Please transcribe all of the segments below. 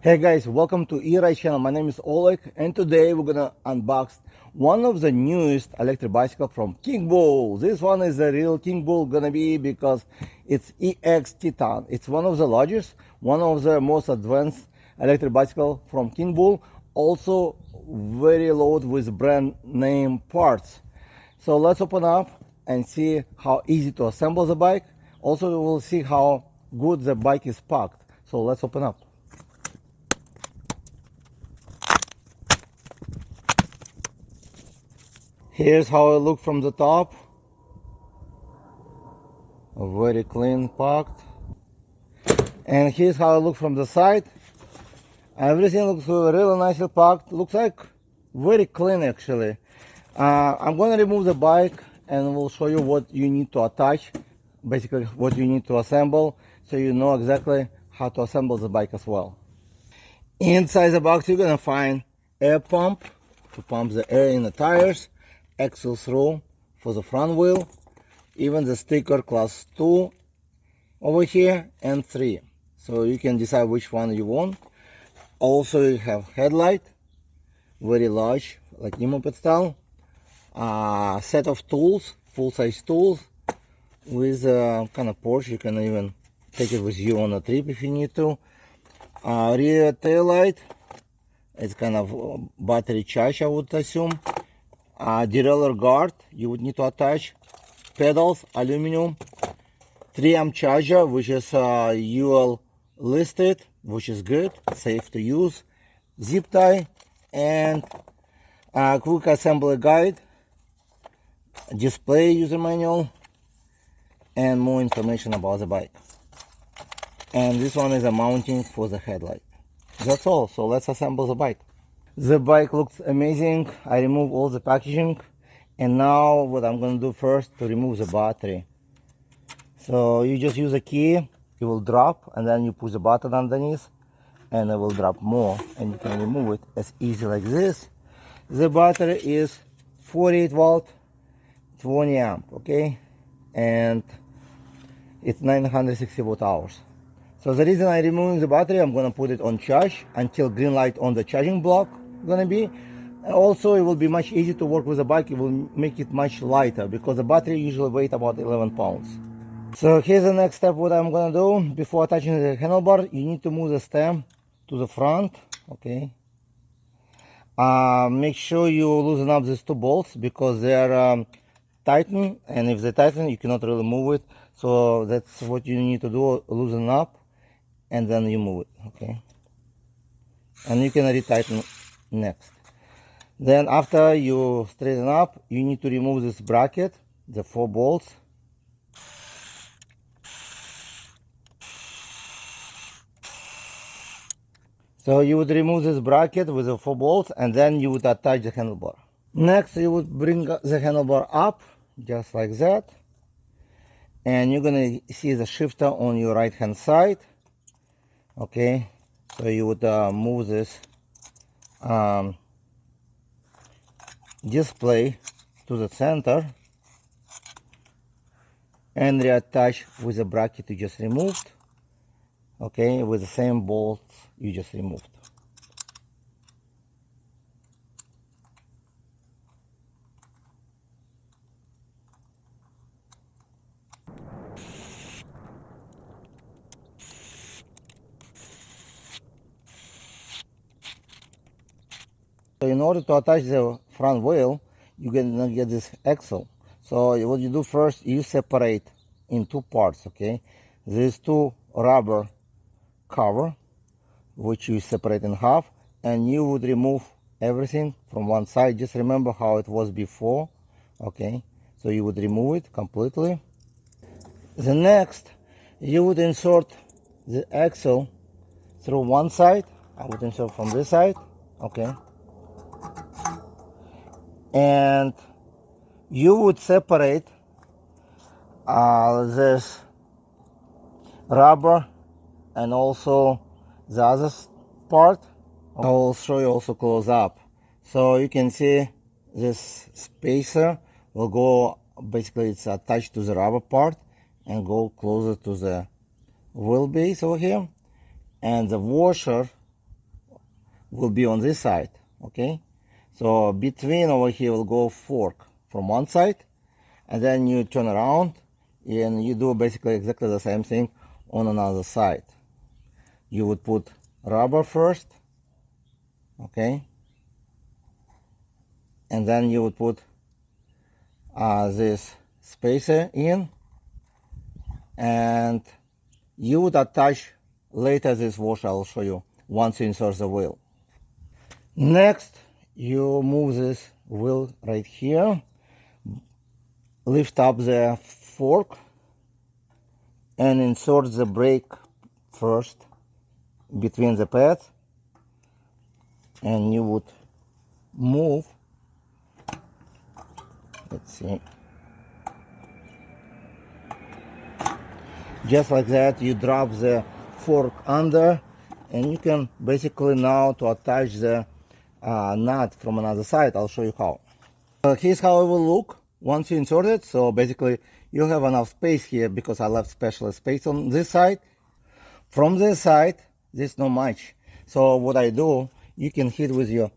Hey guys, welcome to E-Ride channel. My name is Oleg, and today we're gonna unbox one of the newest electric bicycle from Kingbull. This one is a real Kingbull gonna be because it's EX Titan. It's one of the largest, one of the most advanced electric bicycle from Kingbull. Also very loaded with brand name parts. So let's open up and see how easy to assemble the bike. Also we will see how good the bike is packed. So let's open up. Here's how it looks from the top. Very clean packed. And here's how it looks from the side. Everything looks really nicely packed. Looks like very clean actually. I'm gonna remove the bike and we'll show you what you need to attach. Basically what you need to assemble, so you know exactly how to assemble the bike as well. Inside the box you're gonna find air pump to pump the air in the tires, axle through for the front wheel, even the sticker class 2 over here and 3, so you can decide which one you want. Also you have headlight, very large, like moped style, set of tools, full-size tools with kind of Porsche. You can even take it with you on a trip if you need to. Rear tail light, it's kind of battery charge, I would assume. Derailleur guard you would need to attach, pedals aluminum, 3-amp charger which is UL listed, which is good, safe to use, zip tie, and a quick assembly guide, display user manual, and more information about the bike. And this one is a mounting for the headlight. That's all. So let's assemble the bike. The bike looks amazing. I remove all the packaging, and now what I'm going to do first to remove the battery. So you just use a key, it will drop, and then you push the button underneath and it will drop more, and you can remove it as easy like this. The battery is 48 volt 20 amp, okay, and it's 960 watt hours. So the reason I'm removing the battery, I'm going to put it on charge until green light on the charging block gonna be. And also it will be much easier to work with the bike. It will make it much lighter because the battery usually weighs about 11 pounds. So here's the next step. What I'm gonna do before attaching the handlebar, you need to move the stem to the front, okay. Make sure you loosen up these two bolts because they are tighten, and if they tighten you cannot really move it. So that's what you need to do, loosen up and then you move it, okay. And you can retighten next. Then after you straighten up, you need to remove this bracket, the 4 bolts. So you would remove this bracket with the 4 bolts and then you would attach the handlebar. Next you would bring the handlebar up just like that, and you're gonna see the shifter on your right hand side, okay. So you would move this display to the center and reattach with the bracket you just removed, okay, with the same bolts you just removed. So in order to attach the front wheel, you're gonna get this axle. So what you do first, you separate in 2 parts, okay. These 2 rubber cover, which you separate in half, and you would remove everything from one side. Just remember how it was before, okay. So you would remove it completely. The next, you would insert the axle through one side. I would insert from this side, okay. And you would separate this rubber and also the other part. I will show you also close up. So you can see this spacer will go, basically it's attached to the rubber part and go closer to the wheelbase over here, and the washer will be on this side, okay? So between over here will go fork from one side, and then you turn around and you do basically exactly the same thing on another side. You would put rubber first, okay? And then you would put this spacer in, and you would attach later this washer. I'll show you once you insert the wheel. Next, you move this wheel right here, lift up the fork, and insert the brake first between the pads, and you would move, let's see, just like that. You drop the fork under, and you can basically now to attach the nut from another side. I'll show you how. Here's how it will look once you insert it. So basically you have enough space here because I left special space on this side. From this side, there's not much. So what I do, you can hit with your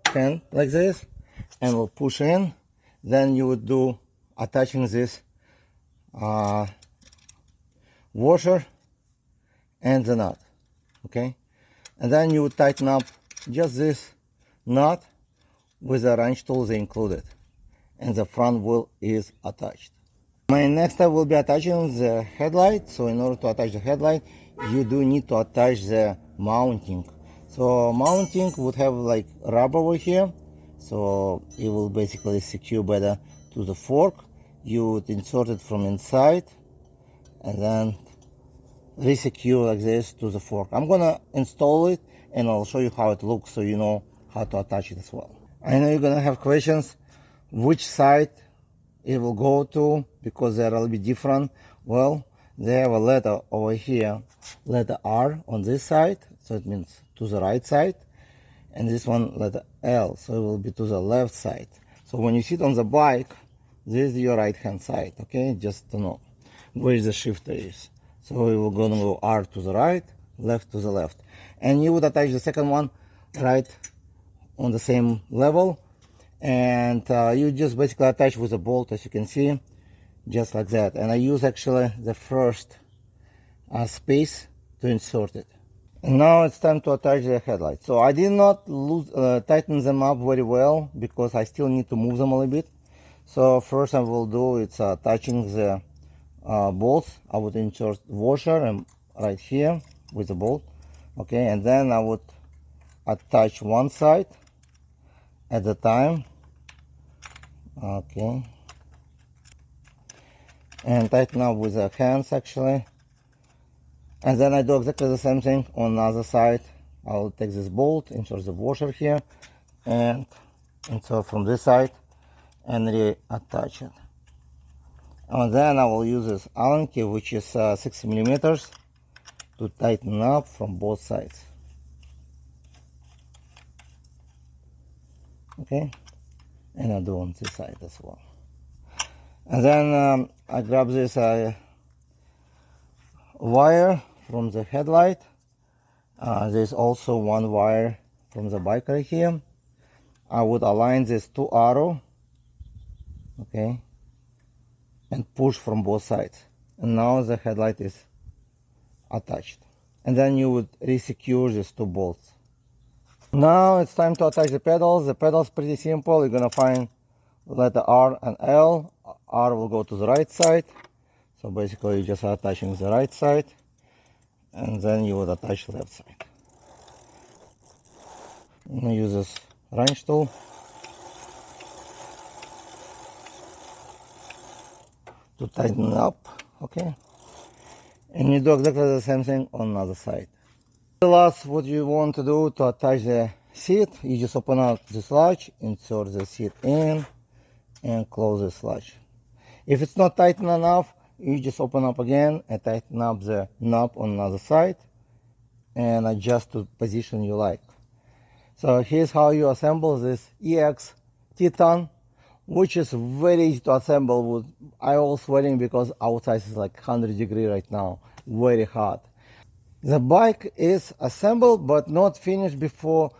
hand like this and will push in. Then you would do attaching this washer and the nut, okay? And then you would tighten up just this nut with the wrench tools included, and the front wheel is attached. My next step will be attaching the headlight. So in order to attach the headlight, you do need to attach the mounting. So mounting would have like rubber over here, so it will basically secure better to the fork. You would insert it from inside and then resecure like this to the fork. I'm gonna install it and I'll show you how it looks so you know how to attach it as well. I know you're gonna have questions which side it will go to because they're a little bit different. Well, they have a letter over here, letter R on this side, so it means to the right side, and this one letter L, so it will be to the left side. So when you sit on the bike, this is your right hand side, okay? Just to know where the shifter is. So it will go R to the right, left to the left. And you would attach the second one right on the same level, and you just basically attach with a bolt, as you can see, just like that. And I use actually the first space to insert it. And now it's time to attach the headlight. So I did not tighten them up very well because I still need to move them a little bit. So first I will do it's attaching the bolts. I would insert washer and right here with the bolt, okay, and then I would attach one side at a time, okay, and tighten up with the hands actually. And then I do exactly the same thing on the other side. I'll take this bolt, insert the washer here, and insert from this side and reattach it. And then I will use this Allen key, which is 6 millimeters, to tighten up from both sides. Okay, and I do on this side as well. And then I grab this wire from the headlight. There's also one wire from the bike right here. I would align this two arrow, okay, and push from both sides. And now the headlight is attached. And then you would resecure these two bolts. Now it's time to attach the pedals. The pedals pretty simple. You're gonna find letter R and L. R will go to the right side. So basically you just are attaching the right side, and then you would attach the left side. I'm gonna use this wrench tool to tighten it up, okay? And you do exactly the same thing on the other side. The last, what you want to do to attach the seat, you just open up this latch, insert the seat in, and close this latch. If it's not tightened enough, you just open up again and tighten up the knob on another side and adjust to position you like. So here's how you assemble this EX Titan, which is very easy to assemble. I was sweating because outside is like 100 degrees right now, very hot. The bike is assembled but not finished before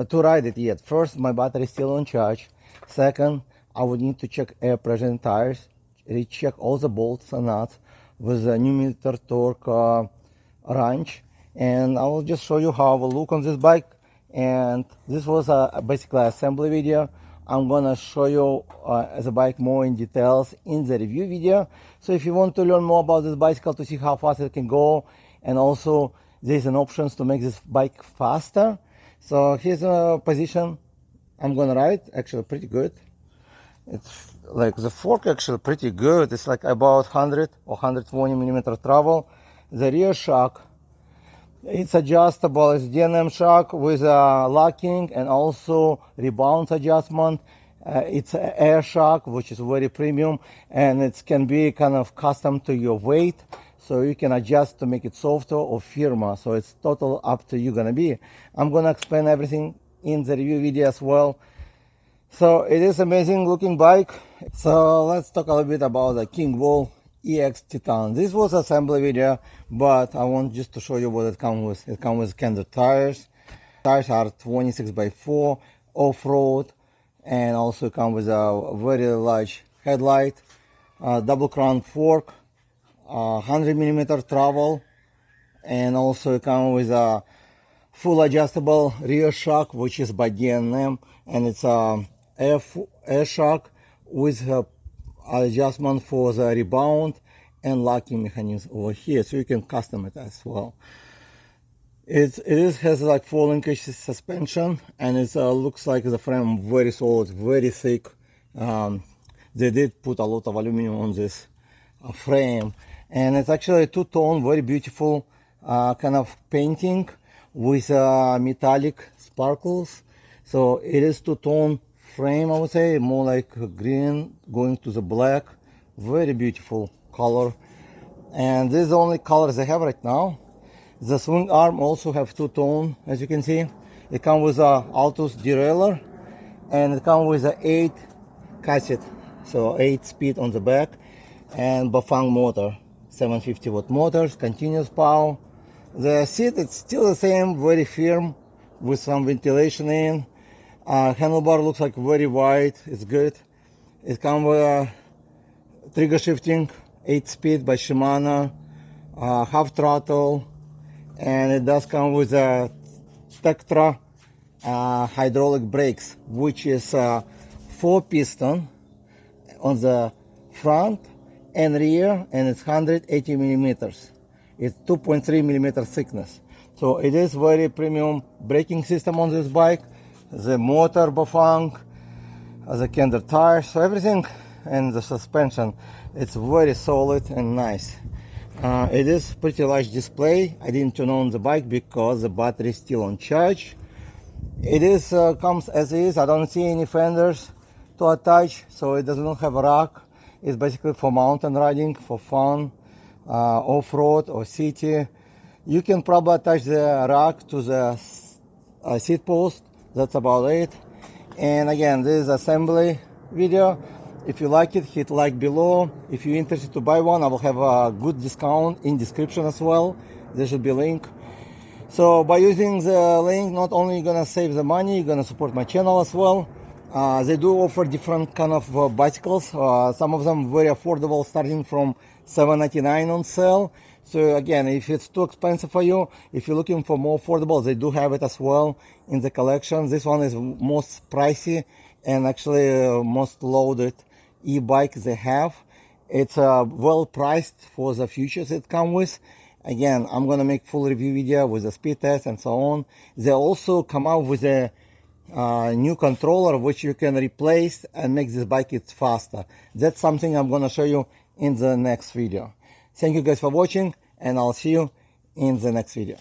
to ride it yet. First, my battery is still on charge. Second, I would need to check air pressure in tires, recheck all the bolts and nuts with a new meter torque wrench, and I will just show you how I will look on this bike. And this was basically an assembly video. I'm gonna show you the bike more in details in the review video. So if you want to learn more about this bicycle to see how fast it can go, and also there's an option to make this bike faster. So here's a position I'm gonna ride. Actually pretty good. It's like the fork actually pretty good. It's like about 100 or 120 millimeter travel. The rear shock, it's adjustable. It's D&M shock with locking and also rebound adjustment. It's an air shock, which is very premium, and it can be kind of custom to your weight, so you can adjust to make it softer or firmer. So it's total up to you gonna be. I'm gonna explain everything in the review video as well. So it is amazing looking bike. So let's talk a little bit about the Kingbull EX Titan. This was assembly video, but I want just to show you what it comes with. It comes with Kenda tires. Tires are 26x4 off-road, and also come with a very large headlight, double crown fork, 100 millimeter travel, and also it comes with a full adjustable rear shock, which is by D&M, and it's a air shock with adjustment for the rebound and locking mechanism over here, so you can custom it as well. It has like 4-linkage suspension, and it looks like the frame very solid, very thick. They did put a lot of aluminum on this frame, and it's actually a two-tone, very beautiful kind of painting with metallic sparkles. So it is two-tone frame, I would say, more like green going to the black. Very beautiful color, and this is the only colors they have right now. The swing arm also have two-tone, as you can see. It comes with a Altus derailleur, and it comes with a 8 cassette, so 8 speed on the back, and Bafang motor, 750 watt motors, continuous power. The seat, it's still the same, very firm with some ventilation in. Handlebar looks like very wide, it's good. It comes with a trigger shifting 8 speed by Shimano, half throttle, and it does come with a Tektro hydraulic brakes, which is 4 piston on the front and rear, and it's 180 millimeters. It's 2.3 millimeter thickness. So it is very premium braking system on this bike. The motor Bafang, the Kenda tires, so everything, and the suspension, it's very solid and nice. It is pretty large display. I didn't turn on the bike because the battery is still on charge. It is comes as is. I don't see any fenders to attach, so it does not have a rack. It's basically for mountain riding, for fun, off-road or city. You can probably attach the rack to the seat post. That's about it. And again, this is assembly video. If you like it, hit like below. If you're interested to buy one, I will have a good discount in description as well. There should be a link. So by using the link, not only you're gonna save the money, you're gonna support my channel as well. They do offer different kind of bicycles. Some of them very affordable, starting from $7.99 on sale. So again, if it's too expensive for you, if you're looking for more affordable, they do have it as well in the collection. This one is most pricey and actually most loaded e-bike they have. It's well priced for the features it comes with. Again, I'm gonna make full review video with the speed test and so on. They also come out with a new controller which you can replace and make this bike it faster. That's something I'm gonna show you in the next video. Thank you guys for watching, and I'll see you in the next video.